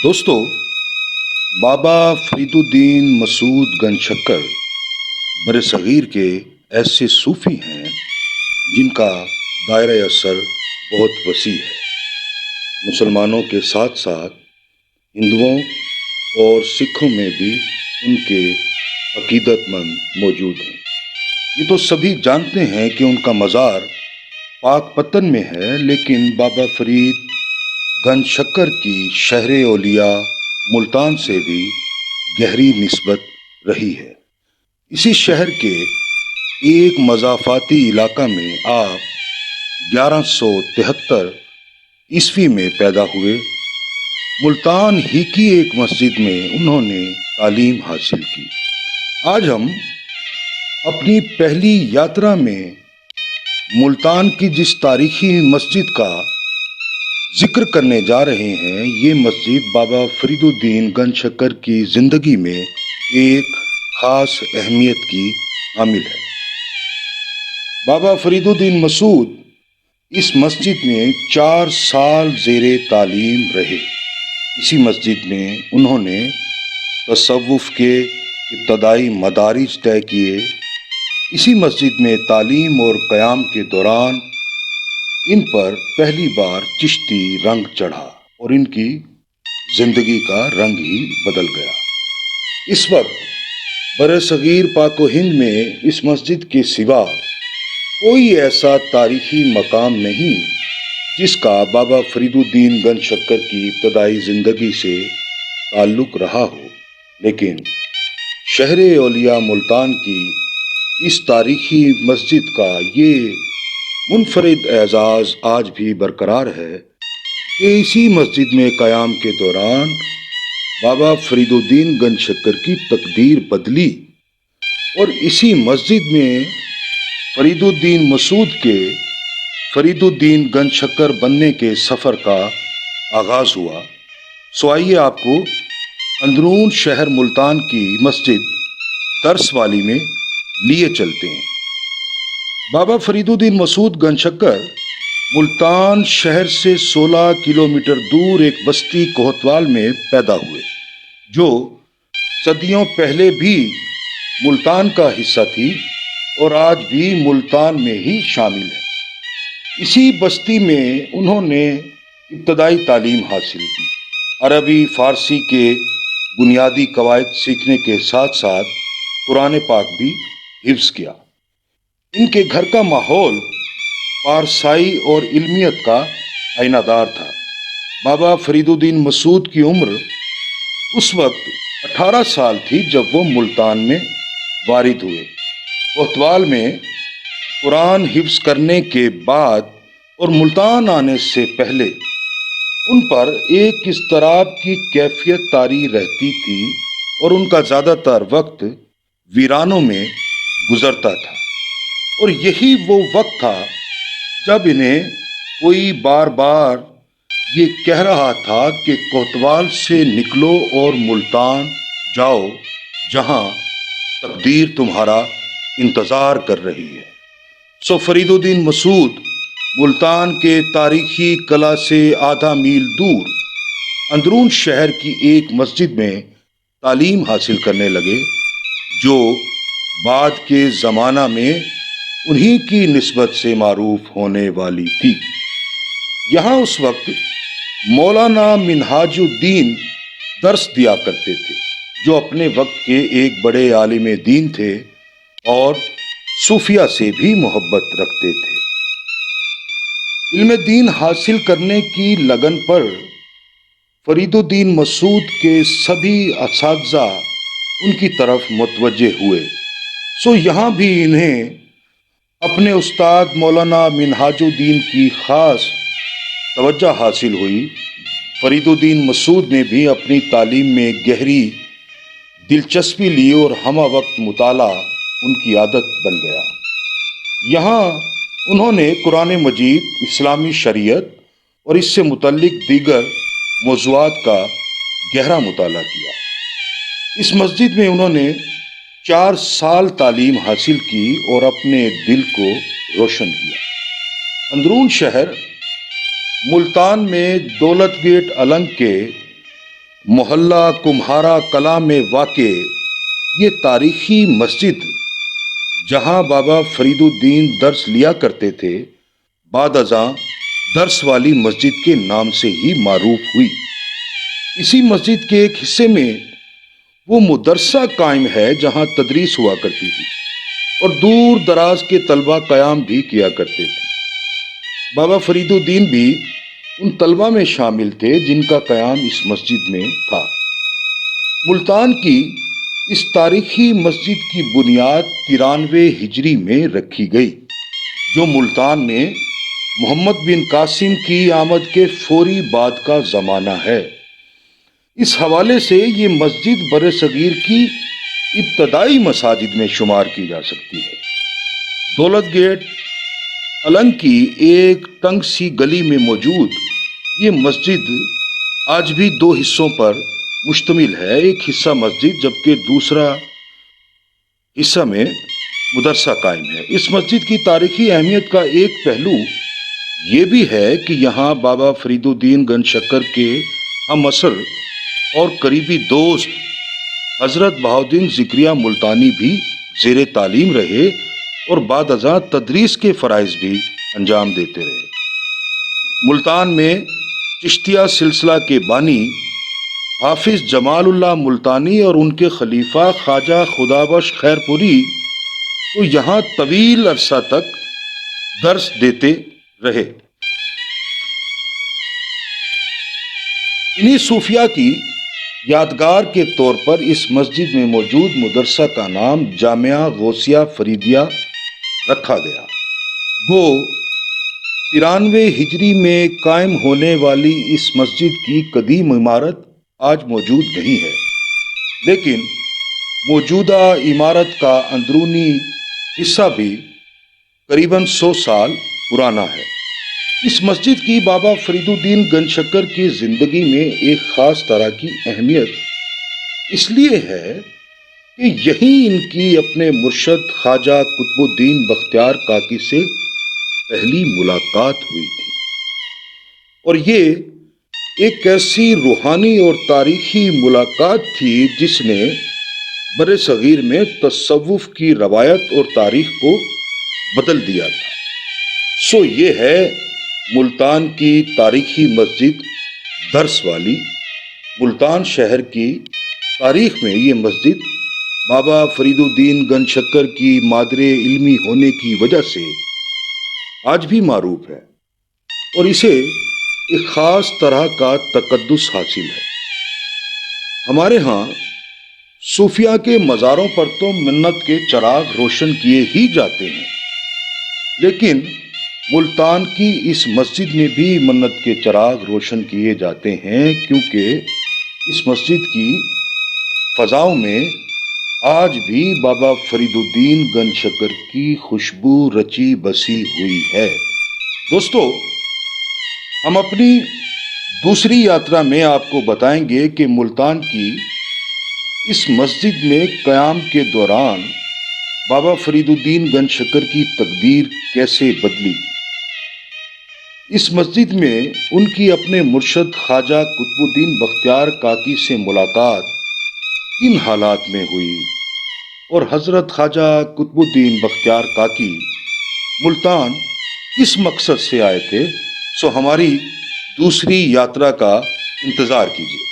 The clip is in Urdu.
دوستو، بابا فرید الدین مسعود گنج شکر بر صغیر کے ایسے صوفی ہیں جن کا دائرۂ اثر بہت وسیع ہے۔ مسلمانوں کے ساتھ ساتھ ہندوؤں اور سکھوں میں بھی ان کے عقیدت مند موجود ہیں۔ یہ تو سبھی جانتے ہیں کہ ان کا مزار پاک پتن میں ہے، لیکن بابا فرید گنج شکر کی شہر اولیاء ملتان سے بھی گہری نسبت رہی ہے۔ اسی شہر کے ایک مضافاتی علاقہ میں آپ 1173 میں پیدا ہوئے۔ ملتان ہی کی ایک مسجد میں انہوں نے تعلیم حاصل کی۔ آج ہم اپنی پہلی یاترا میں ملتان کی جس تاریخی مسجد کا ذکر کرنے جا رہے ہیں، یہ مسجد بابا فرید الدین گنج شکر کی زندگی میں ایک خاص اہمیت کی حامل ہے۔ بابا فرید الدین مسعود اس مسجد میں 4 سال زیر تعلیم رہے۔ اسی مسجد میں انہوں نے تصوف کے ابتدائی مدارج طے کیے۔ اسی مسجد میں تعلیم اور قیام کے دوران ان پر پہلی بار چشتی رنگ چڑھا اور ان کی زندگی کا رنگ ہی بدل گیا۔ اس وقت برصغیر پاک و ہند میں اس مسجد کے سوا کوئی ایسا تاریخی مقام نہیں جس کا بابا فرید الدین گنج شکر کی ابتدائی زندگی سے تعلق رہا ہو، لیکن شہر اولیاء ملتان کی اس تاریخی مسجد کا یہ منفرد اعزاز آج بھی برقرار ہے کہ اسی مسجد میں قیام کے دوران بابا فرید الدین گنج شکر کی تقدیر بدلی اور اسی مسجد میں فرید الدین مسعود کے فرید الدین گنج شکر بننے کے سفر کا آغاز ہوا۔ سو آئیے آپ کو اندرون شہر ملتان کی مسجد درس والی میں لیے چلتے ہیں۔ بابا فرید الدین مسعود گنج شکر ملتان شہر سے 16 کلومیٹر دور ایک بستی کوہتوال میں پیدا ہوئے، جو صدیوں پہلے بھی ملتان کا حصہ تھی اور آج بھی ملتان میں ہی شامل ہے۔ اسی بستی میں انہوں نے ابتدائی تعلیم حاصل کی۔ عربی فارسی کے بنیادی قواعد سیکھنے کے ساتھ ساتھ قرآن پاک بھی حفظ کیا۔ ان کے گھر کا ماحول پارسائی اور علمیت کا آئینہ دار تھا۔ بابا فرید الدین مسعود کی عمر اس وقت 18 سال تھی جب وہ ملتان میں وارد ہوئے۔ کوتوال میں قرآن حفظ کرنے کے بعد اور ملتان آنے سے پہلے ان پر ایک اضطراب کی کیفیت طاری رہتی تھی اور ان کا زیادہ تر وقت ویرانوں میں گزرتا تھا، اور یہی وہ وقت تھا جب انہیں کوئی بار بار یہ کہہ رہا تھا کہ کوتوال سے نکلو اور ملتان جاؤ، جہاں تقدیر تمہارا انتظار کر رہی ہے۔ سو فرید الدین مسعود ملتان کے تاریخی قلعہ سے آدھا میل دور اندرون شہر کی ایک مسجد میں تعلیم حاصل کرنے لگے، جو بعد کے زمانہ میں انہی کی نسبت سے معروف ہونے والی تھی۔ یہاں اس وقت مولانا منہاج الدین درس دیا کرتے تھے، جو اپنے وقت کے ایک بڑے عالم دین تھے اور صوفیہ سے بھی محبت رکھتے تھے۔ علم دین حاصل کرنے کی لگن پر فرید الدین مسعود کے سبھی اساتذہ ان کی طرف متوجہ ہوئے۔ سو یہاں بھی انہیں اپنے استاد مولانا منہاج الدین کی خاص توجہ حاصل ہوئی۔ فرید الدین مسعود نے بھی اپنی تعلیم میں گہری دلچسپی لی اور ہمہ وقت مطالعہ ان کی عادت بن گیا۔ یہاں انہوں نے قرآن مجید، اسلامی شریعت اور اس سے متعلق دیگر موضوعات کا گہرا مطالعہ کیا۔ اس مسجد میں انہوں نے 4 سال تعلیم حاصل کی اور اپنے دل کو روشن کیا۔ اندرون شہر ملتان میں دولت گیٹ النگ کے محلہ کمہارا کلاں میں واقع یہ تاریخی مسجد، جہاں بابا فرید الدین درس لیا کرتے تھے، بعد ازاں درس والی مسجد کے نام سے ہی معروف ہوئی۔ اسی مسجد کے ایک حصے میں وہ مدرسہ قائم ہے جہاں تدریس ہوا کرتی تھی اور دور دراز کے طلبہ قیام بھی کیا کرتے تھے۔ بابا فرید الدین بھی ان طلبہ میں شامل تھے جن کا قیام اس مسجد میں تھا۔ ملتان کی اس تاریخی مسجد کی بنیاد 93 ہجری میں رکھی گئی، جو ملتان میں محمد بن قاسم کی آمد کے فوری بعد کا زمانہ ہے۔ اس حوالے سے یہ مسجد بر صغیر کی ابتدائی مساجد میں شمار کی جا سکتی ہے۔ دولت گیٹ النگ کی ایک تنگ سی گلی میں موجود یہ مسجد آج بھی 2 حصوں پر مشتمل ہے، ایک حصہ مسجد جبکہ دوسرا حصہ میں مدرسہ قائم ہے۔ اس مسجد کی تاریخی اہمیت کا ایک پہلو یہ بھی ہے کہ یہاں بابا فرید الدین گنج شکر کے ہم عصر اور قریبی دوست حضرت بہاؤالدین ذکریہ ملتانی بھی زیر تعلیم رہے اور بعد ازاں تدریس کے فرائض بھی انجام دیتے رہے۔ ملتان میں چشتیہ سلسلہ کے بانی حافظ جمال اللہ ملتانی اور ان کے خلیفہ خواجہ خدابخش خیر پوری تو یہاں طویل عرصہ تک درس دیتے رہے۔ انہی صوفیاء کی یادگار کے طور پر اس مسجد میں موجود مدرسہ کا نام جامعہ غوثیہ فریدیہ رکھا گیا۔ گو 93 ہجری میں قائم ہونے والی اس مسجد کی قدیم عمارت آج موجود نہیں ہے، لیکن موجودہ عمارت کا اندرونی حصہ بھی قریباً 100 سال پرانا ہے۔ اس مسجد کی بابا فرید الدین گنج شکر کی زندگی میں ایک خاص طرح کی اہمیت اس لیے ہے کہ یہیں ان کی اپنے مرشد خواجہ قطب الدین بختیار کاکی سے پہلی ملاقات ہوئی تھی، اور یہ ایک ایسی روحانی اور تاریخی ملاقات تھی جس نے بر صغیر میں تصوف کی روایت اور تاریخ کو بدل دیا تھا۔ یہ ہے ملتان کی تاریخی مسجد درس والی۔ ملتان شہر کی تاریخ میں یہ مسجد بابا فرید الدین گنج شکر کی مادر علمی ہونے کی وجہ سے آج بھی معروف ہے اور اسے ایک خاص طرح کا تقدس حاصل ہے۔ ہمارے ہاں صوفیاء کے مزاروں پر تو منت کے چراغ روشن کیے ہی جاتے ہیں، لیکن ملتان کی اس مسجد میں بھی منت کے چراغ روشن کیے جاتے ہیں، کیونکہ اس مسجد کی فضاؤں میں آج بھی بابا فرید الدین گنج شکر کی خوشبو رچی بسی ہوئی ہے۔ دوستو، ہم اپنی دوسری یاترا میں آپ کو بتائیں گے کہ ملتان کی اس مسجد میں قیام کے دوران بابا فرید الدین گنج شکر کی تقدیر کیسے بدلی۔ اس مسجد میں ان کی اپنے مرشد خواجہ قطب الدین بختیار کاکی سے ملاقات کن حالات میں ہوئی، اور حضرت خواجہ قطب الدین بختیار کاکی ملتان کس مقصد سے آئے تھے، ہماری دوسری یاترا کا انتظار کیجیے۔